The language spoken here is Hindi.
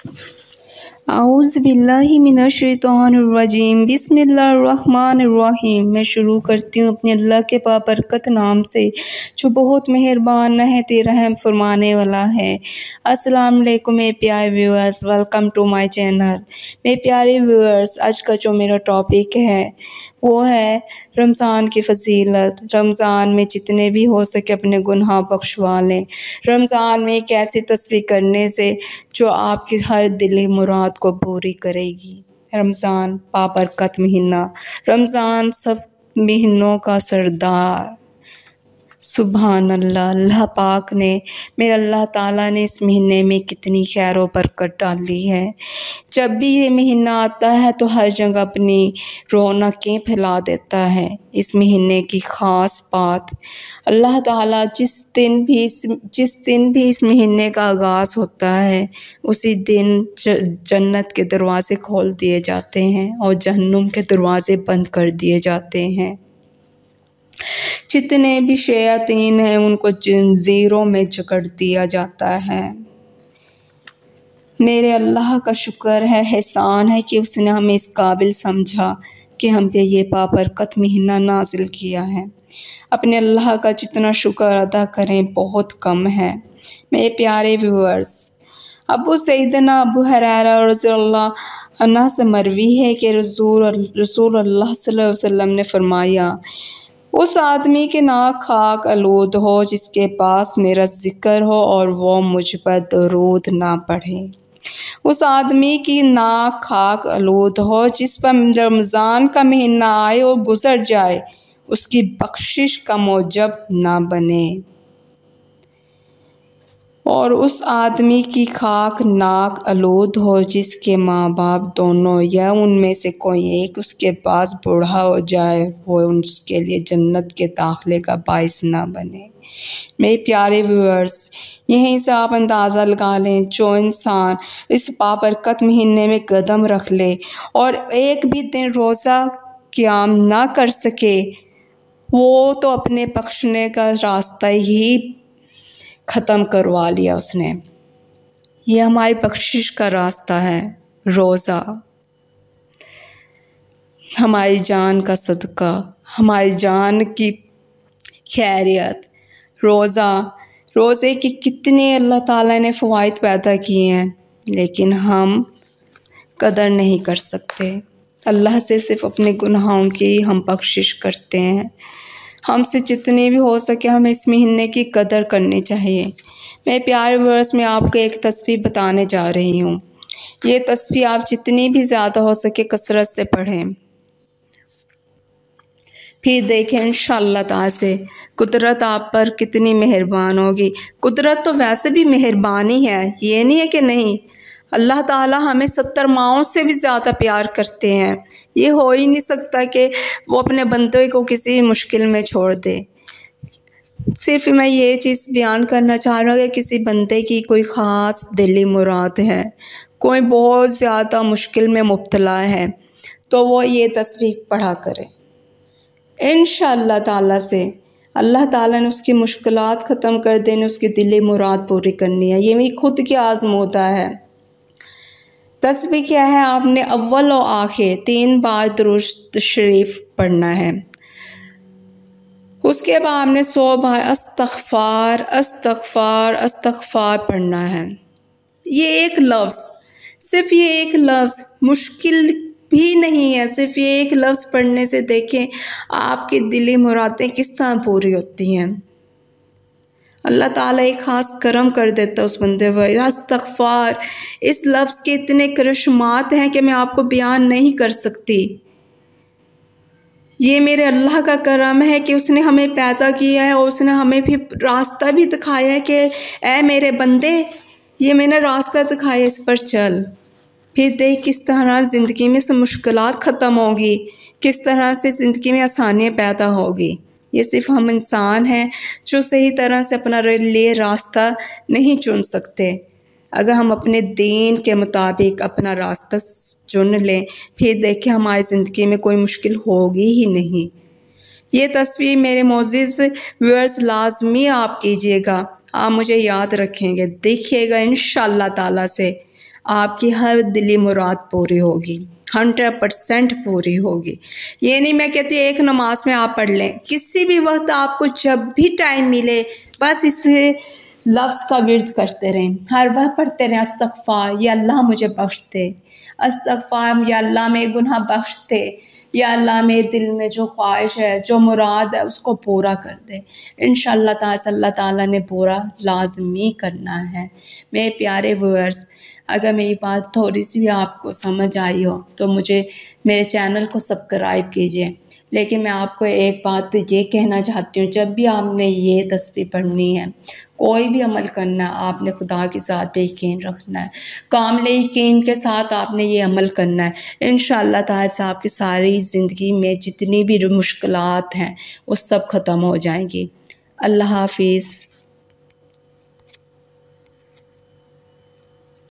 औज़ु बिल्लाहि मिनश्शैतानिर्रजीम बिस्मिल्लाहिर्रहमानिर्रहीम। मैं शुरू करती हूँ अपने अल्लाह के बाबरकत नाम से जो बहुत मेहरबान नहायत रहम फरमाने वाला है। अस्सलाम वालेकुम मेरे प्यारे viewers, welcome to my channel. मेरे प्यारे व्यूअर्स, आज का जो मेरा टॉपिक है वो है रमज़ान की फ़जीलत। रमज़ान में जितने भी हो सके अपने गुनाह बख्शवा लें। रमज़ान में एक ऐसी तस्बीह करने से जो आपकी हर दिली मुराद को पूरी करेगी। रमज़ान बाबरकत महीना, रमज़ान सब महीनों का सरदार। सुभान अल्लाह, अल्लाह पाक ने, मेरे अल्लाह ताला ने इस महीने में कितनी खैर व बरकत डाली है। जब भी ये महीना आता है तो हर जगह अपनी रौनकें फैला देता है। इस महीने की ख़ास बात, अल्लाह ताला जिस दिन भी इस महीने का आगाज़ होता है उसी दिन जन्नत के दरवाज़े खोल दिए जाते हैं और जहन्नुम के दरवाज़े बंद कर दिए जाते हैं। जितने भी शयातीन हैं उनको जंजीरों में जकड़ दिया जाता है। मेरे अल्लाह का शुक्र है, एहसान है कि उसने हमें इस काबिल समझा कि हम पे ये बाबरकत महीना नाजिल किया है। अपने अल्लाह का जितना शुक्र अदा करें बहुत कम है। मेरे प्यारे व्यूअर्स, अबू सईदना अबू हुरैरा रज़ियल्लाहु अन्हु से मरवी है कि रसूल अल्लाह सल्लल्लाहु अलैहि वसल्लम ने फरमाया, उस आदमी के नाक खाक आलूद हो जिसके पास मेरा जिक्र हो और वो मुझ पर दरूद ना पढ़े। उस आदमी की नाक खाक आलूद हो जिस पर रमज़ान का महीना आए और गुज़र जाए, उसकी बख्शिश का मौजब ना बने। और उस आदमी की खाक नाक आलूद हो जिसके माँ बाप दोनों या उनमें से कोई एक उसके पास बूढ़ा हो जाए, वो उसके लिए जन्नत के दाखिले का बाइस ना बने। मेरे प्यारे व्यूअर्स, यहीं से आप अंदाज़ा लगा लें, जो इंसान इस बाबरकत महीने में कदम रख ले और एक भी दिन रोज़ा क़याम ना कर सके, वो तो अपने बख्शने का रास्ता ही ख़त्म करवा लिया उसने। ये हमारी बख्शिश का रास्ता है रोज़ा, हमारी जान का सदका, हमारी जान की खैरियत। रोज़े की कितने अल्लाह ताला ने फ़वाइद पैदा किए हैं, लेकिन हम कदर नहीं कर सकते। अल्लाह से सिर्फ़ अपने गुनाहों की हम बख्शिश करते हैं। हमसे जितने भी हो सके हमें इस महीने की कदर करनी चाहिए। मेरे प्यारे व्यूअर्स, मैं आपको एक तस्बीह बताने जा रही हूँ। ये तस्बीह आप जितनी भी ज़्यादा हो सके कसरत से पढ़ें, फिर देखें इंशाअल्लाह ताला से कुदरत आप पर कितनी मेहरबान होगी। कुदरत तो वैसे भी मेहरबान ही है, ये नहीं है कि नहीं। अल्लाह ताला हमें 70 माओं से भी ज़्यादा प्यार करते हैं। ये हो ही नहीं सकता कि वो अपने बंदे को किसी मुश्किल में छोड़ दे। सिर्फ़ मैं ये चीज़ बयान करना चाह रहा हूँ कि किसी बंदे की कोई ख़ास दिली मुराद है, कोई बहुत ज़्यादा मुश्किल में मुब्तला है, तो वो ये तस्बीह पढ़ा करे। इंशाअल्लाह ताला से अल्लाह ताला ने उसकी मुश्किलात ख़त्म कर देनी, उसकी दिली मुराद पूरी करनी है। ये मेरी खुद की आज़मूदा है। तस्बीह क्या है, आपने अव्वल और आखिर 3 बार दुरूद शरीफ पढ़ना है। उसके बाद आपने 100 बार अस्तग़फ़ार अस्तग़फ़ार अस्तग़फ़ार पढ़ना है। ये एक लफ्ज़, सिर्फ़ ये एक लफ्ज़ मुश्किल भी नहीं है। सिर्फ़ ये एक लफ्ज़ पढ़ने से देखें आपकी दिली मुरादें किस तरह पूरी होती हैं। अल्लाह ताला एक ख़ास करम कर देता है उस बंदे पर। अस्तग़फ़ार, इस लफ्ज़ के इतने करिश्मात हैं कि मैं आपको बयान नहीं कर सकती। ये मेरे अल्लाह का करम है कि उसने हमें पैदा किया है और उसने हमें भी रास्ता भी दिखाया है कि ऐ मेरे बंदे, ये मैंने रास्ता दिखाया, इस पर चल। फिर देख किस तरह ज़िंदगी में से मुश्किलात ख़त्म होगी, किस तरह से ज़िंदगी में आसानियाँ पैदा होगी। ये सिर्फ़ हम इंसान हैं जो सही तरह से अपना लिए रास्ता नहीं चुन सकते। अगर हम अपने दीन के मुताबिक अपना रास्ता चुन लें, फिर देखें हमारी ज़िंदगी में कोई मुश्किल होगी ही नहीं। ये तस्वीर मेरे मोअज़्ज़िज़ व्यूअर्स लाज़मी आप कीजिएगा, आप मुझे याद रखेंगे, देखिएगा इंशाअल्लाह ताला से आपकी हर दिली मुराद पूरी होगी, 100% पूरी होगी। ये नहीं मैं कहती एक नमाज में आप पढ़ लें, किसी भी वक्त आपको जब भी टाइम मिले बस इस लफ्ज़ का विर्द करते रहें, हर वक्त पढ़ते रहें अस्तग़फ़ार, या अल्लाह मुझे बख्श दे, अस्तग़फ़ार या अल्लाह मेरे गुनाह बख्श दे, या अल्लाह मेरे दिल में जो ख्वाहिश है, जो मुराद है उसको पूरा कर दे। इंशाअल्लाह अल्लाह ताला ने पूरा लाज़मी करना है। मेरे प्यारे व्यूअर्स, अगर मेरी बात थोड़ी सी भी आपको समझ आई हो तो मुझे मेरे चैनल को सब्सक्राइब कीजिए। लेकिन मैं आपको एक बात ये कहना चाहती हूँ, जब भी आपने ये तस्बीह पढ़नी है, कोई भी अमल करना है, आपने खुदा की ज़ात पे यकीन रखना है, कामिल यकीन के साथ आपने ये अमल करना है। इंशाअल्लाह ताला से आपकी सारी ज़िंदगी में जितनी भी मुश्किलात हैं वो सब ख़त्म हो जाएंगी। अल्लाह हाफ़िज़।